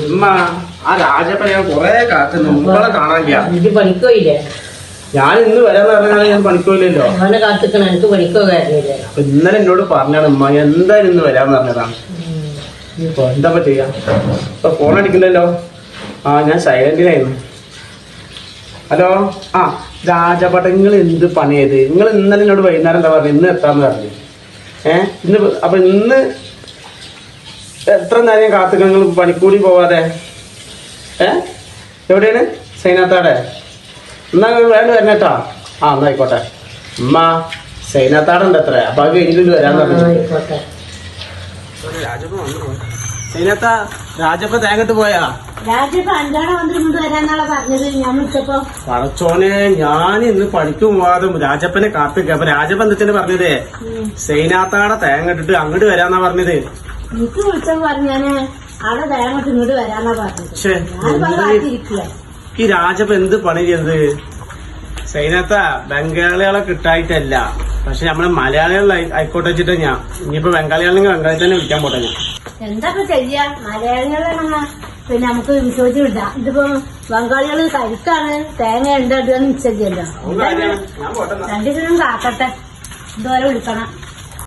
ഉമ്മ ആ രാജപ്പ ഞാൻ കൊറേ കാത്തുന്നു മുമ്പളെ കാണാനില്ല. എനിക്ക് പണിക്കോയില്ലേ? ഞാൻ ഇന്ന് വരാന്ന് പറഞ്ഞാൽ ഞാൻ പണിക്കോയില്ലല്ലോ. അവനെ കാത്തിക്കണ എനിക്ക് പണിക്കോ കാര്യമില്ലേ? അപ്പൊ ഇന്നലെ എന്നോട് പറഞ്ഞാണ് ഉമ്മ എന്തായാലും ഇന്ന് വരാന്ന് പറഞ്ഞതാണ്. ഇപ്പൊ എന്താ ചെയ്യാ? ഇപ്പൊ ഫോൺ അടിക്കില്ലല്ലോ. ആ ഞാൻ സൈലന്റിലായിരുന്നു. ഹലോ ആ രാജപട്ട നിങ്ങൾ എന്ത് പണിയത്? നിങ്ങൾ ഇന്നലെ എന്നോട് വൈകുന്നേരം എന്താ പറഞ്ഞു ഇന്ന് എത്താന്ന് പറഞ്ഞു. ഇന്ന് അപ്പൊ ഇന്ന് എത്ര നേരം കാത്തുക നിങ്ങൾ പണിക്കൂടി പോവാതെ? എവിടെയാണ്? സൈനാത്താടെ. എന്നാ വേണ്ട വരണേട്ടാ. ആ എന്നാ ആയിക്കോട്ടെ. ഉമ്മ സൈനാത്താടുണ്ട് എത്ര അപ്പൊ അത് കഴിഞ്ഞിട്ട് വരാന്ന് പറഞ്ഞു. സൈനാത്ത രാജപ്പ തേങ്ങട്ട് പോയാ? രാജപ്പ അഞ്ചാടെ വന്നിട്ട് വരാന്നാളെ പറഞ്ഞത്. ഞാൻ വിളിച്ചപ്പോ പറച്ചോനെ ഞാൻ ഇന്ന് പണിക്ക് പോവാതെ രാജപ്പനെ കാത്തിക്ക. അപ്പൊ രാജപ്പ എന്താ പറഞ്ഞത്? സൈനാത്താടെ തേങ്ങ ഇട്ടിട്ട് അങ്ങോട്ട് വരാന്നാ പറഞ്ഞത്. എനിക്ക് വിളിച്ചപ്പോ പറഞ്ഞാന് അവിടെ തേങ്ങട്ട് ഇങ്ങോട്ട് വരാന്നാ പറഞ്ഞത്. ഈ രാജപ്പ എന്ത് പണി ചെയ്തത്? സൈനാത്ത ബംഗാളികളെ കിട്ടായിട്ടല്ല, പക്ഷെ നമ്മളെ മലയാളികൾ ആയിക്കോട്ടെ വെച്ചിട്ട് ഞാൻ ഇനിയിപ്പോ ബംഗാളികളെങ്കിൽ ബംഗാളി തന്നെ വിളിക്കാൻ പോട്ടെ. ഞാൻ എന്താ ചെയ്യാ? മലയാളികളാണ് പിന്നെ നമുക്ക് വിശ്വസിച്ച് വിടാം. ഇതിപ്പോ ബംഗാളികള് കരിക്കാണ് തേങ്ങ ഉണ്ടാക്കുക നിശ്ചയിച്ചല്ലോ. രണ്ടു ദിവസം കാക്കട്ടെ. ഇതുവരെ വിളിക്കണം.